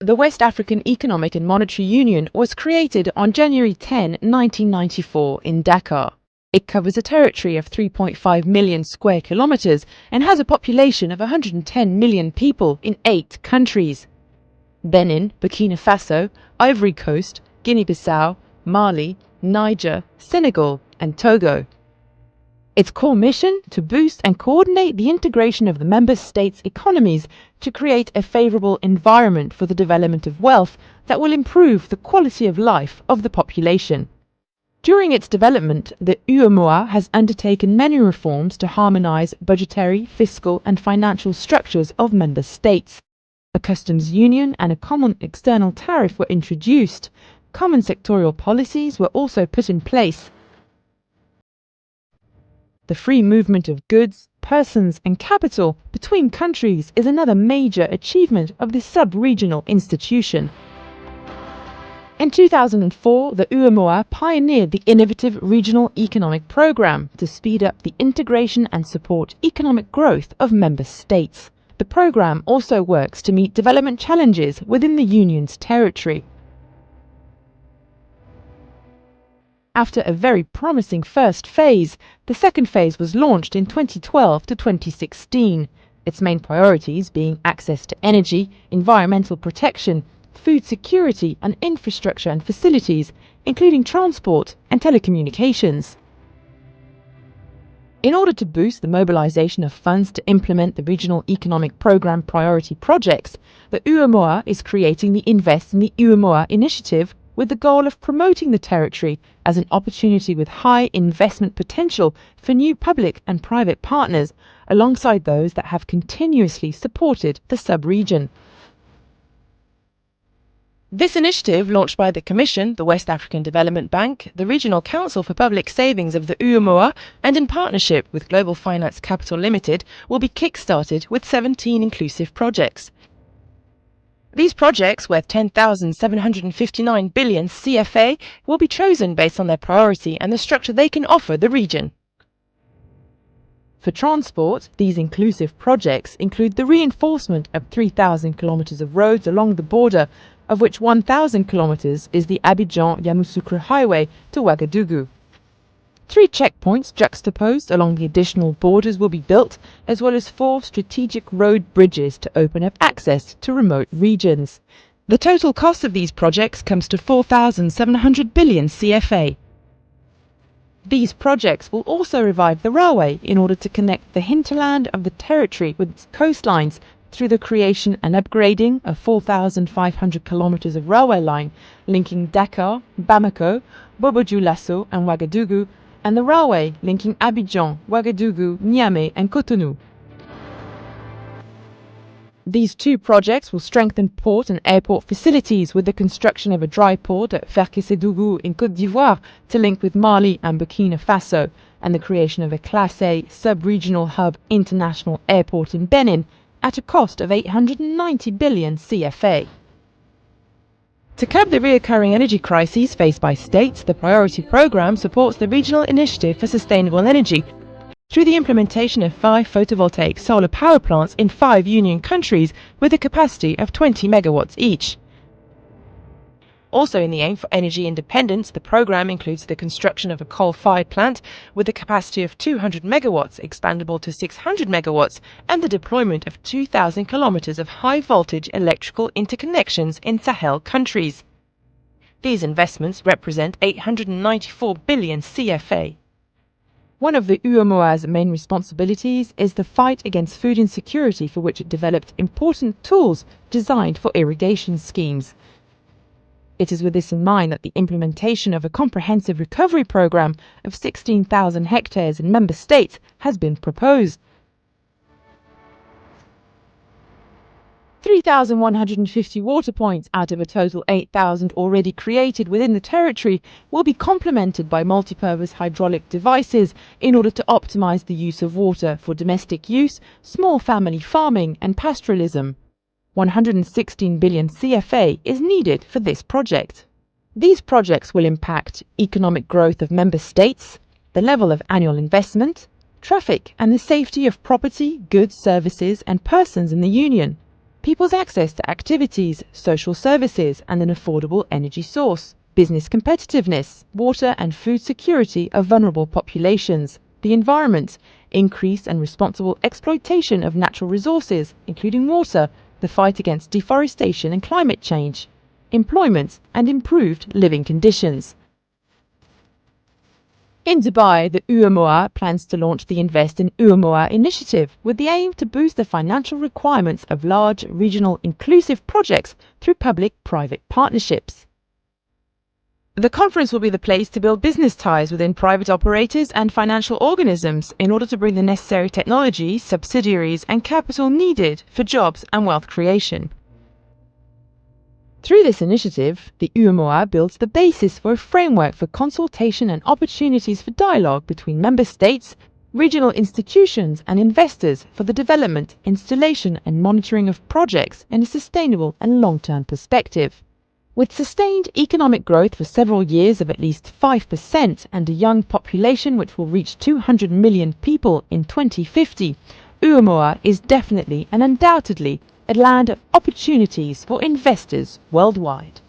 The West African Economic and Monetary Union was created on January 10, 1994 in Dakar. It covers a territory of 3.5 million square kilometers and has a population of 110 million people in 8 countries: Benin, Burkina Faso, Ivory Coast, Guinea-Bissau, Mali, Niger, Senegal and Togo. Its core mission to boost and coordinate the integration of the member states' economies to create a favorable environment for the development of wealth that will improve the quality of life of the population. During its development, the UEMOA has undertaken many reforms to harmonize budgetary, fiscal and financial structures of member states. A customs union and a common external tariff were introduced. Common sectorial policies were also put in place. The free movement of goods, persons and capital between countries is another major achievement of this sub-regional institution. In 2004, the UEMOA pioneered the innovative Regional Economic Programme to speed up the integration and support economic growth of member states. The programme also works to meet development challenges within the Union's territory. After a very promising first phase, the second phase was launched in 2012 to 2016, its main priorities being access to energy, environmental protection, food security and infrastructure and facilities, including transport and telecommunications. In order to boost the mobilization of funds to implement the Regional Economic Programme priority projects, the UEMOA is creating the Invest in the UEMOA initiative with the goal of promoting the territory as an opportunity with high investment potential for new public and private partners, alongside those that have continuously supported the sub-region. This initiative, launched by the Commission, the West African Development Bank, the Regional Council for Public Savings of the UEMOA, and in partnership with Global Finance Capital Limited, will be kick-started with 17 inclusive projects. These projects, worth 10,759 billion CFA, will be chosen based on their priority and the structure they can offer the region. For transport, these inclusive projects include the reinforcement of 3,000 kilometers of roads along the border, of which 1,000 kilometers is the Abidjan-Yamoussoukro Highway to Ouagadougou. 3 checkpoints juxtaposed along the additional borders will be built, as well as 4 strategic road bridges to open up access to remote regions. The total cost of these projects comes to 4,700 billion CFA. These projects will also revive the railway in order to connect the hinterland of the territory with its coastlines through the creation and upgrading of 4,500 kilometers of railway line linking Dakar, Bamako, Bobo-Dioulasso and Ouagadougou, and the railway linking Abidjan, Ouagadougou, Niamey and Cotonou. These 2 projects will strengthen port and airport facilities with the construction of a dry port at Ferkessédougou in Côte d'Ivoire to link with Mali and Burkina Faso, and the creation of a Class A sub-regional hub international airport in Benin at a cost of 890 billion CFA. To curb the recurring energy crises faced by states, the Priority Programme supports the Regional Initiative for Sustainable Energy through the implementation of 5 photovoltaic solar power plants in 5 Union countries with a capacity of 20 megawatts each. Also, in the aim for energy independence, the programme includes the construction of a coal-fired plant with a capacity of 200 megawatts expandable to 600 megawatts and the deployment of 2,000 kilometers of high-voltage electrical interconnections in Sahel countries. These investments represent 894 billion CFA. One of the UEMOA's main responsibilities is the fight against food insecurity, for which it developed important tools designed for irrigation schemes. It is with this in mind that the implementation of a comprehensive recovery programme of 16,000 hectares in member states has been proposed. 3,150 water points out of a total 8,000 already created within the territory will be complemented by multipurpose hydraulic devices in order to optimize the use of water for domestic use, small family farming and pastoralism. 116 billion CFA is needed for this project. These projects will impact economic growth of member states, the level of annual investment, traffic and the safety of property, goods, services and persons in the Union. people's access to activities, social services, and an affordable energy source, business competitiveness, water and food security of vulnerable populations, the environment, increased and responsible exploitation of natural resources, including water, the fight against deforestation and climate change, employment, and improved living conditions. In Dubai, the UEMOA plans to launch the Invest in UEMOA initiative with the aim to boost the financial requirements of large, regional, inclusive projects through public-private partnerships. The conference will be the place to build business ties within private operators and financial organisms in order to bring the necessary technology, subsidiaries, and capital needed for jobs and wealth creation. Through this initiative, the UEMOA builds the basis for a framework for consultation and opportunities for dialogue between member states, regional institutions and investors for the development, installation and monitoring of projects in a sustainable and long-term perspective. With sustained economic growth for several years of at least 5% and a young population which will reach 200 million people in 2050, UEMOA is definitely and undoubtedly a land of opportunities for investors worldwide.